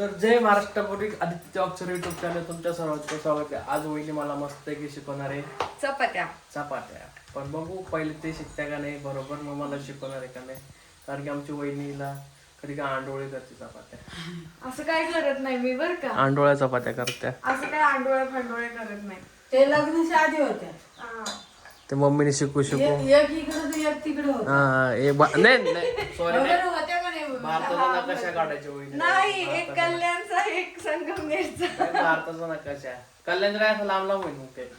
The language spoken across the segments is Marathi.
तर जय महाराष्ट्रापूर्वी आदित्य अक्षर युट्यूब चॅनल तुमच्या सर्वांचं स्वागत आहे. आज वहिनी मला मस्त की शिकवणार आहे चपात्या. पण बघू पहिले ते शिकत्या का नाही बरोबर, मग मला शिकवणार आहे का नाही. कारण की आमची वहिनीला कधी काय आंडोळे करते चपात्या. असं काय करत नाही मी बर का. आंडोळ्या चपात्या करत्या. असं काय आंडोळे फांडोळे करत नाही. ते लग्नाच्या आधी होत्या. ते मम्मीने शिकू एक इकडे तर एक तिकडे होता. नाही सॉरी वगैरे होत्या का नाही भारताचा नकाशा काढायच्या वहिनी. नाही, एक कल्याणचा एक संगमनेरचा. भारताचा नकाशा कल्याण काय असं लांब लांब होईल मग ते.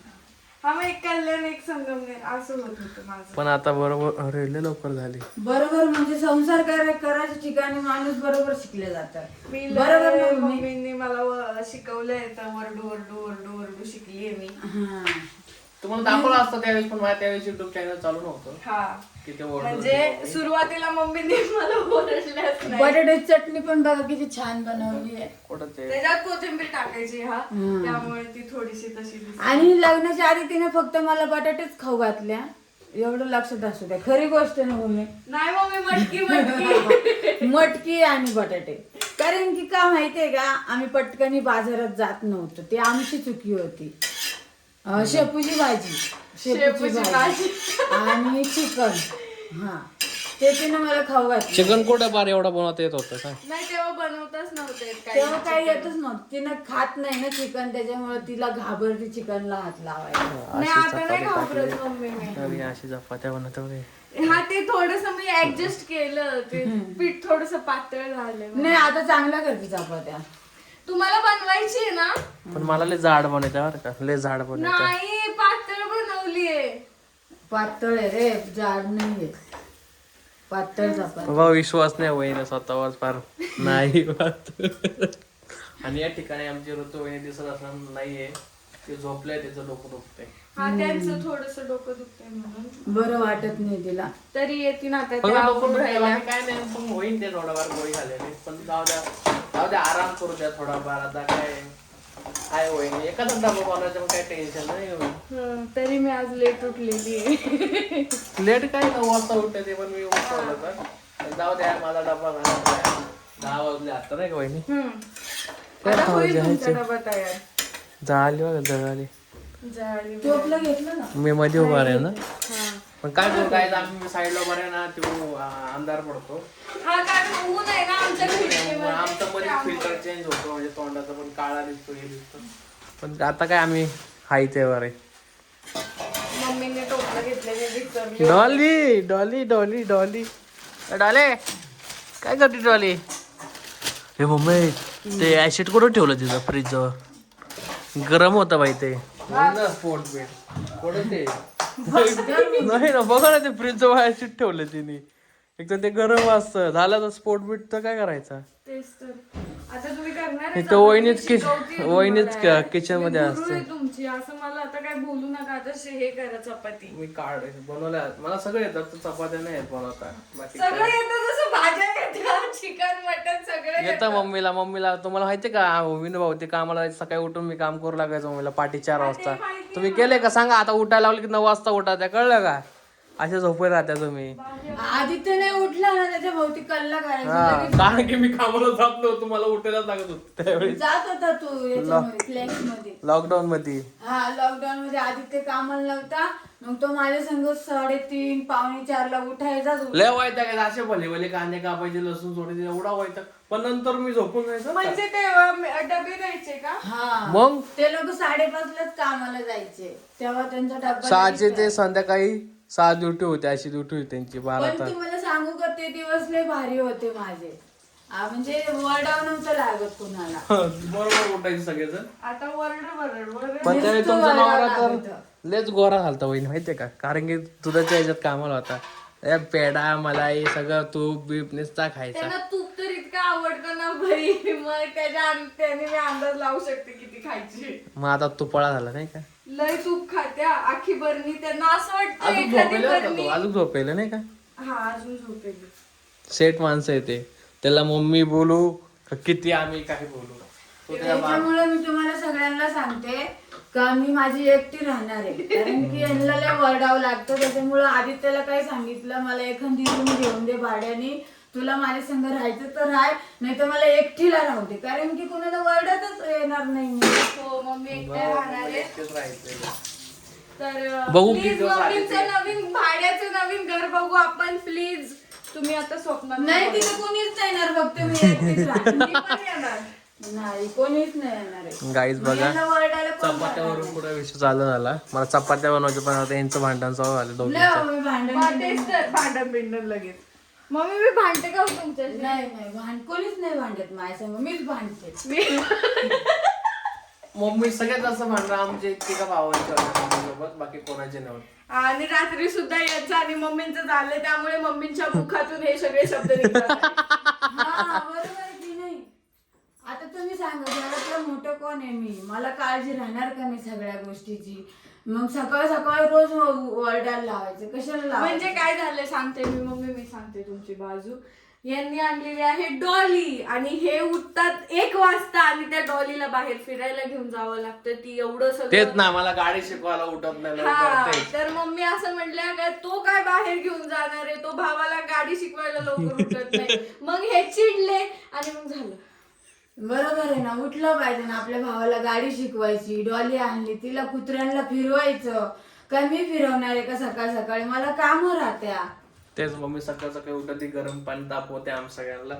हा मग एक कल्याण एक संगमनेर असं होत होतं माझं. पण आता बरोबर अरे लय लवकर झाली. बरोबर म्हणजे संसार करायच्या ठिकाणी माणूस बरोबर शिकले जातात. मी बरोबर लय मम्मी. मम्मींनी मला शिकवलंय तर वरडू शिकलीये मी. हा. तुम्हाला दाखवलं असतं त्यावेळेस, पण माझ्या त्यावेळेस युट्यूब चॅनल चालू नव्हतं हा की ते ओरडून म्हणजे सुरुवातीला मम्मींनी मला ओरडल्याच नाही. बटाट्याची चटणी पण बघा किती छान बनवली आहे. कुठं ते त्याच्यात कोथिंबीर टाकायची त्यामुळे ती थोडीशी तशी दिसते. आणि लग्नाच्या आधी तिने फक्त मला बटाटेच खाऊ घातल्या, एवढं लक्षात असू द्या. खरी गोष्ट ना मम्मी. नाही मम्मी मटकी मटकी आणि बटाटे. कारण की का माहितीये का, आम्ही पटकनी बाजारात जात नव्हतो, ती आमची चुकी होती. शेपूची भाजी आणि चिकन. हा ते तिने मला खाऊ घातलं. चिकन कुठं बार एवढा बनवता येत होतं काय? नाही तेव्हा बनवताच नव्हते तेव्हा काही येतच नव्हतं. तिनं खात नाही ना चिकन, त्याच्यामुळे तिला घाबरती चिकनला हात लावायला. नाही आता नाही घाबरत मम्मी मी. तरी अशी चपात्या बनवते. हा ते थोडस मी ऍडजस्ट केलं, ते पीठ थोडस पातळ झालं. नाही आता चांगल्या करते चपात्या. तुम्हाला बनवायची आहे ना? पण मला लय जाड बनवायचं बरं का, लय जाड बनवायचं. नाही पातळ बनवलीये. पातळ आहे रे, जाड नाहीये. पातळ चपाती. बाबा विश्वास नाही वहिनी स्वतःवर फार नाही होत. आणि या ठिकाणी आमची ऋतू वहिनी दिसत असणार नाहीये, ते झोपलंय, त्याचं डोकं दुखतंय. हा त्यांचं थोडस डोकं दुखतंय म्हणून बरं वाटत नाही तिला. तरी येते ना आता पण त्या डोकं आवरून दुखतंय राहिल्या. बाकी काय नाही, पण होईल ते थोडाफार गोळी घालेली. पण जाऊ द्या आराम करू द्या थोडाफार. आता काय वहिनी एखादा डबा बनवायचं, मग काय टेन्शन नाही. तरी मी आज लेट उठलेली आहे. लेट काय 9 वाजता उठते ते, पण मी उठवलं तर जाऊ द्या. माझा डबा झाला 10 वाजले आता नाही का वहिनी. आता होईल तुमचा डबा तयार. झाली बघा जळाली. जाळी टोपलं घेतलं ना. मी मध्ये उभा आहे ना. हा पण काय करू, काय आम्ही साईडला उभा आहे ना, तो अंधार पडतो. हा कारण ऊन आहे ना आमच्या त्यामुळे आमचा मध्ये फिल्टर चेंज होतो, म्हणजे तोंडाचा पण काळा दिसतो, हे दिसतो. पण आता काय आम्ही हाय तेवर आहे. मम्मीने टोपलं घेतलेले विसरली. डॉली डॉली डॉली डॉली डॉले काय करते डॉली? हे मम्मी ते ऍसिड कुठं ठेवलं तिथं फ्रीज जवळ? गरम होतं बाई ते. स्पोर्ट बेट ते नाही ना, बघा ना ते फ्रीज जवळ ऍसिड ठेवलं तिने. एक तर ते गरम असतं, झालं तर स्पोर्ट बीट तर काय करायचा. तेच तर आता तुम्ही करणार एक तर वहिनीच किचन मध्ये असते. तुमची असं मला आता काय बोलू नका. आता हे करा चपाती. मी कार्ड बनवल्या, मला सगळं येतं, तर चपात्या नाही येत बनवता. बाकी सगळं येतं, जसं भाज्या येतात, चिकन मटन सगळं येतं मम्मीला. तुम्हाला माहितीये का विनू भाऊ ते कामाला जायचं, सकाळी उठून मी काम करू लागायचं मम्मीला पाठी 4 वाजता. तुम्ही केले का सांगा? आता उठायला लावलं की 9 वाजता उठा, त्या कळलं का? अशा झोपे राहत्या तुम्ही. आदित्य नाही उठला ना, त्याच्या भोवती कल्ला करायचा. कारण की मी कामाला जात नव्हतो, मला उठायला लागत होतं त्यावेळी. जात होता तू याच्यामध्ये फ्लेक्स मध्ये. लॉकडाऊन मध्ये. हा लॉकडाऊन मध्ये आदित्य कामाला नव्हता, मग तो माझ्या संग 3:30 पावणे 4 ला उठायचा. लय वैताग असे भले कांदे कापायचे, लसूण सोडायचे, एवढा वैताग. पण नंतर मी झोपून जायचं. म्हणजे ते डबे द्यायचे का? हा मग ते लोक 5:30 लाच कामाला जायचे, तेव्हा त्यांचा डब्बा 6चे ते संध्याकाळी 6 ड्युटी होते, अशी ड्युटी होती त्यांची 12 पण तास. तुम्हाला सांगू का, ते दिवस लय भारी होते माझे. म्हणजे वरडाव नव्हतं लागत कुणाला. बरोबर उठायचे सगळेजण. आता वरड पण त्यावेळी नुसतं तुमचा वरडावं नवरा तर लागायचं. लेच गोरा झालता वहिनी, माहितीये का? कारण की दुधाच्या ह्याच्यात कामाला होता. पेढा मलाई सगळं तूप बीप नुसता खायचा. त्यांना तूप तर इतकं आवडतं ना भाई, मग त्याने मी अंदाज लावू शकते किती खायची. मग आता तुपाळा झाला नाही का? लय तूप खात्या आखी बरणी. त्यांना असं वाटतं अजून एखादी झोपेल होता बरणी. तो, अजून झोपेल नाही का? हा अजून झोपेली. सेट माणसं येते, त्याला मम्मी बोलू का किती आम्ही काही बोलू, तो त्याला त्याच्यामुळे मी तुम्हाला सगळ्यांना सांगते का मी माझी एकटी राहणार आहे. कारण की यांना लय वरडावं लागतं. त्याच्यामुळे आदित्यला काय सांगितलं, मला एखादी रूम घेऊन दे भाड्याने, तुला माझ्या संग राहायचं तर राह, नाही तर मला एकटीला राहू दे, कारण की कोणाला वर्डातच येणार नाही मी. हो मम्मी एकट्या राहणार आहे. एकटेच राहायचंय. तर बघू प्लीज किती दिवस मम्मीचं नवीन भाड्याचं नवीन घर बघू आपण प्लीज. तुम्ही आता स्वप्नात नाही तिथे कोणीच नाही येणार, फक्त मी एकटीच राहणार. मी पण येणार. नाही कोणीच नाही येणार आहे. गाईज बघा यांना वर्डायला कोण जाणार चपात्यावरून नाही. पुढे विषय चालू झाला. मला चपात्या बनवायचं पण आता यांचं भांडण चालू झालं लय दोघींचं. हो, मी भांडण मग तेच तर भांडण बिंडण लगेच. मम्मी मी भांडते का हो तुमच्याशी? नाही कोणीच नाही भांडत माझ्या संग, मीच भांडते. मम्मी सगळ्यात जास्त भांडणं आमचे तिघा भावांच्या सोबत, बाकी कोणाचे नाही. आणि रात्री सुद्धा यायचं आणि मम्मींचं झालं, त्यामुळे मम्मींच्या मुखातून हे सगळे शब्द निघतात. हा बरोबर आहे की नाही. आता तुम्ही सांगा घरातलं मोठं कोण आहे मी, मला काळजी राहणार का नाही सगळ्या गोष्टीची. मग सकाळ सकाळ रोज ओरडायला लावायचं, कशाला लावायचं. म्हणजे काय झालं सांगते मी मम्मी, मी सांगते तुमची बाजू. यांनी आणलेली आहे डॉली आणि हे उठतात 1 वाजता आणि त्या डॉलीला बाहेर फिरायला घेऊन जावं लागतं. ती एवढं तेच सगळं ना, मला गाडी शिकवायला उठत नाही हा, लवकर तेच. तर मम्मी असं म्हटल्या का तो काय बाहेर घेऊन जाणार आहे, तो भावाला गाडी शिकवायला लवकर उठत नाही. मग हे चिडले आणि मग झालं. बरोबर आहे ना, उठलं पाहिजे ना. आपल्या भावाला गाडी शिकवायची, डॉली आणली, तिला कुत्र्यांना फिरवायचं. काय मी फिरवणार आहे का सकाळ सकाळी, मला कामं राहत्या. तेच मम्मी सकाळ सकाळी उठत गरम पाणी तापवते आम सगळ्यांना.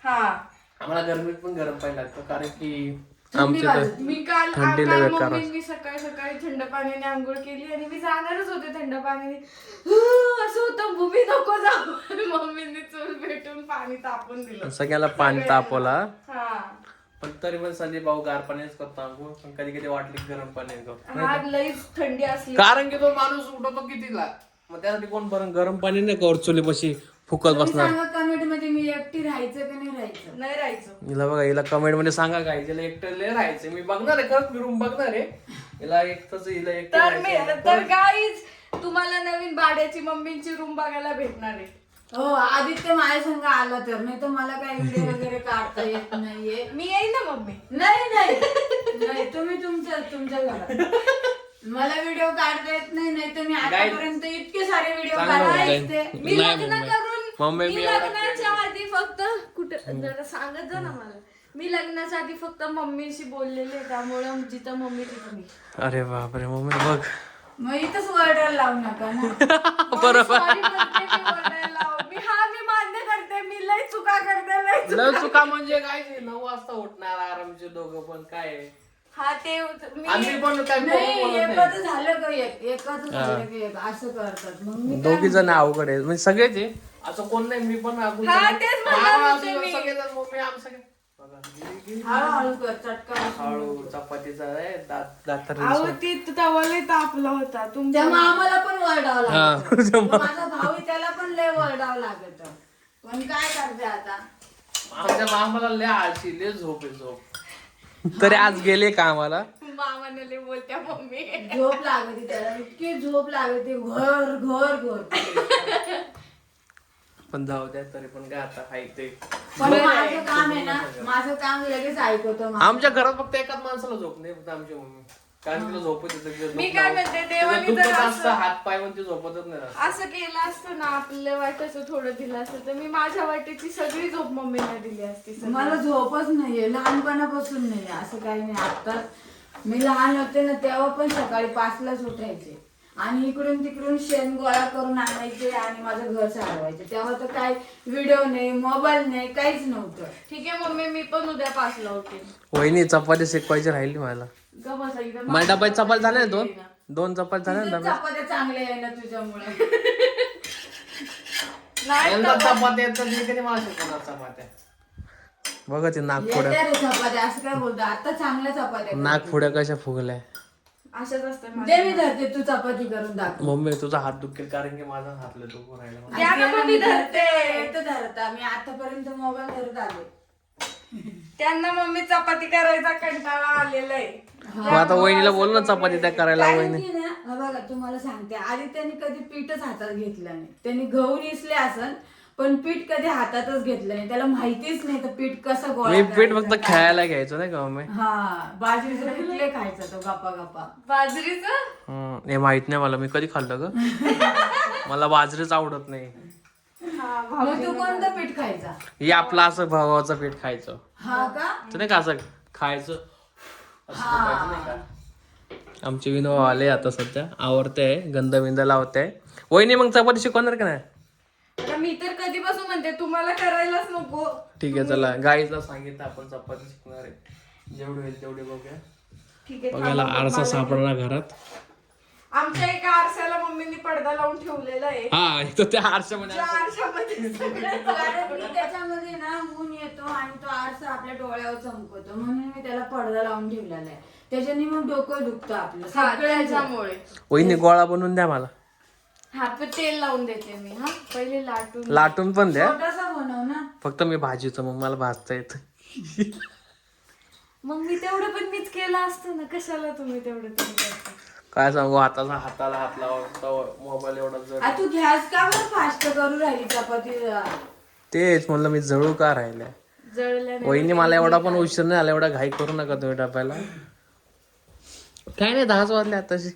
हा आम्हाला गरमीत पण गरम पाणी लागतं, कारण की थंडी आमचे वाजते. मी काल थंडीला बेकार मम्मींनी सकाळी सकाळी थंड पाण्याने आंघोळ केली आणि मी जाणारच होते थंड पाण्याने. असं होतं भूमी नको जाऊ. मम्मींनी चूल भेटून पाणी तापून दिलं. सगळ्याला पाणी तापवला. हा पण तरी पण संदीप भाऊ गार पाणीच करतो आंघोळ, पण कधी कधी वाटली की गरम पाणी करतो. हा लईच थंडी असली. कारण की तो माणूस उठवतो कितीला, मग त्यासाठी कोण गरम पाणी नाही कर चुलीपाशी फुकत तुम्ही बसणार. सांगा कमेंट मध्ये, मी एकटी राहायचं का नाही राहायचं. नाही राहायचं. हिला बघा, हिला कमेंट मध्ये सांगा काय, हिला एकटं राहायचं. मी बघणार आहे, खरंच मी रूम बघणार आहे. हिला एकटंच, हिला एकटं तर गाईज तुम्हाला नवीन भाड्याची मम्मींची रूम बघायला भेटणार आहे. हो आदित्य माझ्या संग आला तर, नाही तर मला काही व्हिडिओ वगैरे काढता येत नाहीये. मी येईन ना मम्मी. नाही तुम्ही तुमच्या घरात. मला व्हिडिओ काढता येत नाही, नाही तर मी आतापर्यंत इतके सारे व्हिडिओ चांगलं काढले होतंय. असते. मी नाही लग्न मम्मी. करून मम्मी, मी मी एवढा लग्नाच्या आधी फक्त कुठं जरा सांगत जा ना मला. मी लग्नाच्या आधी फक्त मम्मीशी बोललेले, त्यामुळे जिथं मम्मी तिथं मी. अरे बापरे मम्मी बघ. मग इथंच वर्डायला लावू नका ना. बरोबर. Sorry म्हणते मी बोलायला. मी मान्य करते, मी लय चुका करते, लय चुका. लय चुका म्हणजे काय, 9 वाजता उठणार आरामचे दोघं पण काय आहे. हा ते आम्ही पण काय नाही बोलत नाही. एकच झालं का एकच झालं की एक असं करतात. मग मी काय दोघी जण अवघड आहे, म्हणजे सगळेच आहे असं कोण नाही. मी पण अगोदर- हा, तेच म्हणणार हा, होते मी. सगळेजण मम्मी आम सगळे बघा, हळूहळू कर, चटका बसून. हळू चपातीचा आहे, दातर अहो ती तवाला तापला होता तुमच्या. त्यामुळे आम्हाला पण वरडावं हा. लागत. तो माझा भाऊ आहे, त्याला पण लय वरडावं लागत. पण काय करते आता. आमच्या मामाला लय आळशी, लय झोप आहे झोप. तरी आज गेले कामाला. मामाने लय बोलत्या मम्मी. झोप लागते त्याला, इतकी झोप लागते, घर घर घर. पण जाऊ द्या, तरी पण काय आता आहे ते. पण माझं काम आहे ना, माझं काम लगेच ऐकवतो माझं. आमच्या घरात फक्त एकाच माणसाला झोप नाही, फक्त आमची मम्मी. कारण तिला झोपत येतं. मी काय म्हणते, देवाने जर असं- हात पाय पण ती झोपतच नाही. असं केलं असतं ना, आपल्या वाट्याचं थोडं दिलं असतं तर मी माझ्या वाट्याची सगळी झोप मम्मीला दिली असती. सगळी. मला झोपच नाहीये, लहानपणापासून नाही असं काही नाही. आता मी लहान होते ना, तेव्हा पण सकाळी 5लाच उठायचे आणि इकडून तिकडून शेण गोळा करून आणायचे आणि माझं घर सारवायचे. तेव्हा तर काय व्हिडिओ नाही, मोबाईल नाही, काहीच नव्हतं. ठीक आहे मम्मी, मी पण उद्या 5ला उठेन. वहिनी चपाती शिकवायची राहिली मला. ग बसा इथं. माझ्या डब्यात चपाती झाल्या ना, दोन चपाती झाल्या ना तुझ्या डब्यात. चपात्या चांगल्या आहे ना तुझ्यामुळे. नाही यंदा चपात्या येतात, मी कधी मला शिकवणार चपात्या. बघा ते नागपुड्या, येत्या रे चपात्या, असं काय बोलतो. आता चांगल्या चपात्या नागपुड्या कशा फुगल्या. अशाच असतं दे, मी धरते, तू चपाती करून दाखव. मम्मी तुझा हात दुखेल, कारण की माझा हातला दुखू राहिला. द्या ना मम्मी, धरते. तर धरता, मी आतापर्यंत मोबाईल धरत आले. त्यांना मम्मी चपाती करायचा कंटाळा आलेला आहे. मग आता वहिनीला बोल ना चपाती त्या करायला. कारण वहिनी की ना, हा बघा तुम्हाला सांगते, आधी त्यांनी कधी पीठच हातात घेतलं नाही. त्यांनी गहू निसले असन, पण पीठ कधी हातातच घेतलं नाही. त्याला माहितीच नाही तर पीठ कसं गोळा मी पीठ करायचं, फक्त काय. खेळायला घ्यायचो नाही का मम्मी. हा, बाजरीचं पिठले खायचा तो गप्पा गप्पा. बाजरीचं हे माहित नाही मला, मी कधी खाल्लं ग. मला बाजरीच आवडत नाही. मग तू कोणतं पीठ खायचा? हे आपलं असं भावाचं पीठ खायचं. हा का? तर नाही का असं खायचं असं खायचं नाही का. आमचे विनो आले आता सध्या आवडते गंध बिंद लावते. वहिनी मग चपाती शिकवणार का नाही? आता मी तर कधीपासून म्हणते तुम्हाला करायलाच नको. ठीक आहे चला गाईजला सांगितलं आपण चपाती शिकणार आहे. जेवढे होईल तेवढे बघूया. ठीक आहे बघायला आरसा सापडणार घरात. आमच्या एका आरशाला मम्मीनी पडदा लावून ठेवलेला आहे. हा इथं त्या आरशामध्ये त्या आरशामध्ये सगळे कारण की त्याच्यामध्ये ना ऊन येतो आणि तो आरसा आपल्या डोळ्यावर चमकतो म्हणून मी त्याला पडदा लावून ठेवलेला आहे. त्याच्याने मग डोकं दुखतं आपलं सगळ्यांचं. त्याच्यामुळे वहिनी गोळा बनवून द्या मला. हात तेल लावून देते मी. हा पहिले लाटून लाटून पण द्या. छोटासा बनव ना. फक्त मी भाजीचं मग मला भाजता येतं. मग मी तेवढं पण मीच केलं असतं ना. कशाला तुम्ही तेवढं करता? काय सांगू हाताला हात लावा मोबाईल एवढा जर आ, तू गॅस का बरं फास्ट करू राहिली चपाती? तेच म्हणलं मी जळू का राहिल्या. जळल्याने वहिनी मला एवढा पण उशीर नाही आला. एवढा घाई करू नका तुम्ही डब्याला. काय नाही 10 वाजले आताशी.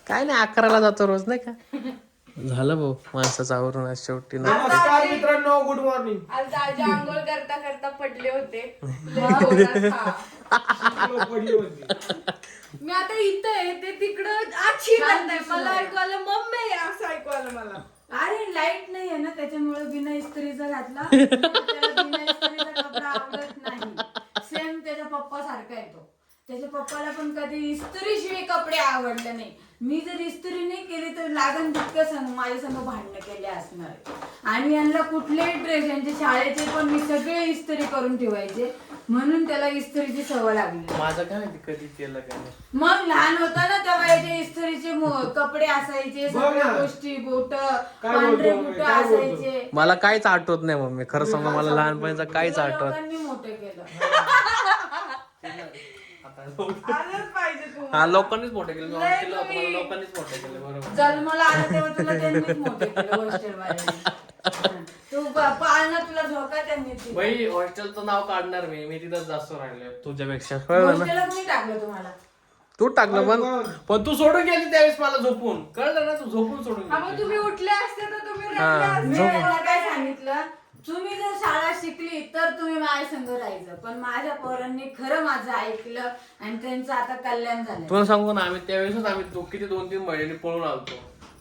काय नाही 11ला जातो रोज नाही का. झालं भाऊ माणसाचं आवरून आज शेवटी ना. नमस्कार मित्रांनो, गुड मॉर्निंग. आज दाजी आंघोळ करता करता पडले होते. लय जोरात. पडली होती. मी आता इथं आहे ते तिकडं आच्छी म्हणताय. मला ऐकू आलं मम्मी असं ऐकू आलं मला. अरे लाईट नाही आहे ना त्याच्यामुळे बिना इस्त्रीचा घातला. त्याला बिना इस्त्रीचा कपडा आवडत नाही. सेम त्याच्या पप्पा सारखा येतो. त्याच्या पप्पाला पण कधी इस्त्रीशिवाय कपडे आवडले नाही. मी जर इस्त्री नाही केली तर लागण तितकं संग माझ्या संग भांडणं केले असणार. आणि यांना कुठलेही ड्रेस यांचे शाळेचे पण मी सगळे इस्त्री करून ठेवायचे म्हणून त्याला इस्त्रीची सवय लागली. माझं काय माहिती कधी केलं काय नाही. मग लहान होता ना तेव्हा याचे इस्त्रीचे कपडे असायचे सगळ्या गोष्टी बोट पांढरे बोट असायचे. मला काहीच आठवत नाही मम्मी खरं सांगू मला लहानपणीचं काहीच आठवत. लोकांनी मोठं केलं. आलंच पाहिजे तू. हा लोकांनीच मोठे केले. मी हॉस्टेलला होतो मला लोकांनीच मोठे केले. बरोबर. जन्माला आला तेव्हा तुला त्यांनीच मोठं केलं हॉस्टेलवाल्यांनी. तू पाळणा तुला झोका त्यांनी दिला. बाई हॉस्टेलचं नाव काढणार मी तिथं जास्त राहिले तुझ्यापेक्षा. कळलं ना. हॉस्टेलला कोणी टाकलं तुम्हाला? तू टाकलं पण तू सोडून गेली त्यावेळेस मला झोपून. कळलं ना तू झोपून सोडून हा गेली. मग तुम्ही उठले असते तर तुम्ही हा. रडले मी असते. त्यांना काय सांगितलं तुम्ही जर शाळा शिकली तर तुम्ही माझ्या संग राहायचं. पण माझ्या पोरांनी खरं माझं ऐकलं आणि त्यांचं आता कल्याण झालं. तुला सांगू ना आम्ही त्यावेळेसच आम्ही किती 2-3 महिन्यांनी पळून आलतो.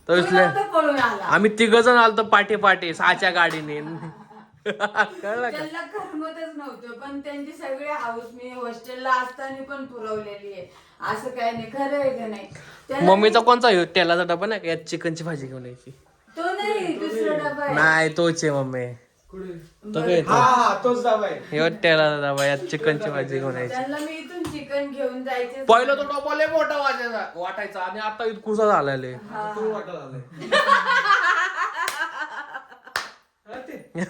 तू नव्हतं पळून आला. आम्ही 3 जण आलतो पाठी 6च्या गाडीने. कळलं का. त्यांना करमतच नव्हतं पण त्यांची सगळी हाऊस मी हॉस्टेलला असताना पण पुरवलेली आहे. असं काय नाही. खरं आहे का नाही? त्याला- मम्मीचा कोणचा तेलाचा डबा नाही का यात चिकनची भाजी घेऊन यायची. तो नाही दुसरा डबा आहे. नाही तोच आहे मम्मी. कुठे? तो काय हा हा तोच डबा आहे. हे तेलाचा डबा यात चिकनची भाजी घेऊन यायची. त्यांना मी इथून चिकन घेऊन जायचे. पहिलं तो डबा लय मोठा वाटायचा आणि आता इतकुसा झालेले. तू वाटत आलाय.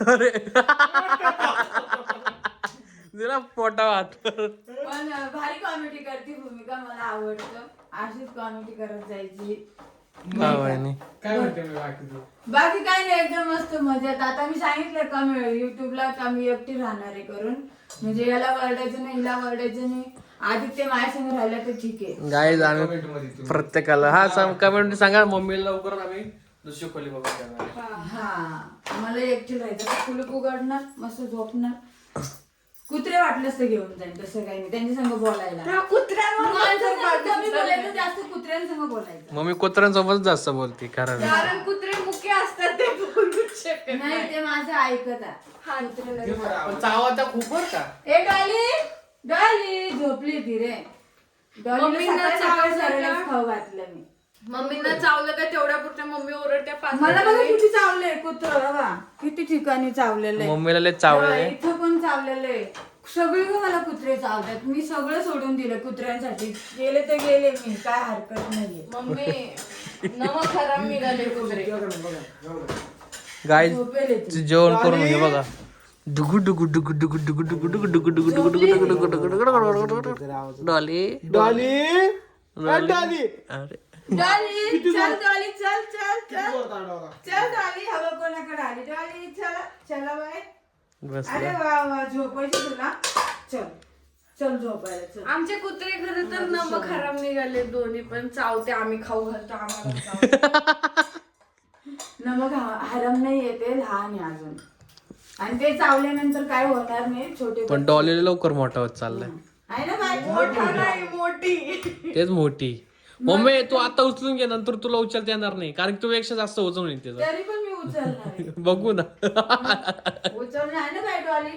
अरे तिला पोटा वाट. पण भारी कॉमेडी करते भूमिका. मला आवडतं. अशीच कॉमेडी करत जायची. काय म्हणते मी बाकी तू? बाकी काय नाही एकदम मस्त मजेत. आता मी सांगितलं का मी युट्यूबला का मी एकटी राहणार आहे करून. म्हणजे याला वरडायचं नाही हिला वरडायचं नाही. आदित्य माझ्या संग राहिला तर ठीक आहे. गाईज आम्ही Comment मध्ये तू. प्रत्येकाला कमेंट सांगा मम्मीला लवकरच आम्ही दुसरी खोली बघा करणार. हा मला एकटी राहायचं. कुलूप उघडणार मस्त झोपणार. कुत्रे वाटलंच तर घेऊन जाईल. तसं काही नाही. त्यांच्या संग बोलायला. त्या कुत्र्यांवर माणसांसंग कमी बोलायचं जास्त कुत्र्यांसंग बोलायचं. मम्मी कुत्र्यांसोबत जास्त बोलते कारण कारण कुत्रे मुके असतात ते बोलूच शकत नाही ते माझं ऐकत आहे. हा. घे बरं आवाज. चावाचा खूप बर का. ए डॉली डॉली झोपली ती रे. डॉलीला मम्मींना सकाळी चावलं सकाळी का? खाऊ घातलं मी. मम्मींना चावलं का तेवढ्या पुरत्या मम्मी ओरडत्या पाच मला बघा मिनिटांनी. किती चावलंय कुत्र बाबा. किती ठिकाणी चावलेलं आहे. मम्मीला लय चावले. इथं पण चावलेलं आहे. सगळे मला कुत्रे चावतात. मी सगळं सोडून दिलं कुत्र्यांसाठी. गेले तर गेले मी. काय हरकत नाहीये. मम्मी नवा खराब निघाले कुत्रे. गाईज झोपेल आहे ती. जेवण करून घे बघा. डुगु डुगु डुगु डुगु डुगु डुगु डुगु डुगु डुगु डुगु डुगु डुगु डुगु डुगु डुगु डुगु डुगु. Dolly Dolly Dolly. अरे डॉली चल डॉली चल चल चल जोर तांडवला. चल डॉली. हवा कोणाकडे आली डॉली. चला चला बाय. बस अरे वा वा झोपायची तुला. चल चल झोपायला चल. आमचे कुत्रे खरं तर नव खराब निघाले दोन्ही पण. चावते आम्ही खाऊ घालतो आम्हाला चावते. नमक हरम नाही येते, लहान आहे अजून. आणि ते चावल्यानंतर काय होणार नाही, छोटे पण डॉलीला लवकर मोठा होत चाललाय. आहे ना बाई? मोठा नाही, मोठी. तेच मोठी. मम्मी तू आता उचलून घे, नंतर तुला उचलता येणार नाही कारण तू पेक्षा जास्त वजन होईल त्याचं. तरी पण मी उचलणार आहे. बघू ना. उचलणार आहे ना बाई डॉली.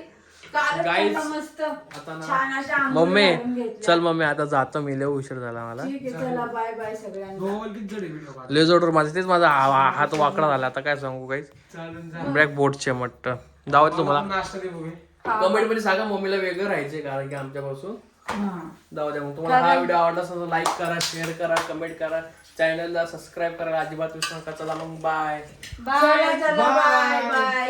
कालच Guys, त्यांना मस्त आता ना- छान अशा आंघोळी मम्मी घालून घेतल्या. चल मम्मी आता जातो मी, लय उशीर झाला मला. ठीक आहे, चला बाय बाय सगळ्यांना. गोल किती जड व्हिडिओ काढ. लय जोडवर माझं तेच माझा हात वाकडा झाला आता काय सांगू काही. चालून जा. ब्लॅक बोर्डचे मट्ट दावत तुम्हाला. नाश्ता दे बघू. कमेंट मध्ये सांगा मम्मीला वेगळं राहायचंय कारण की आमच्यापासून. हा. जाऊ द्या मग. तुम्हाला हा व्हिडिओ आवडला असेल तर लाईक करा, शेअर करा, कमेंट करा, चॅनलला सबस्क्राईब करा, अजिबात विसरू नका. चला मग बाय. चला चला बाय बाय.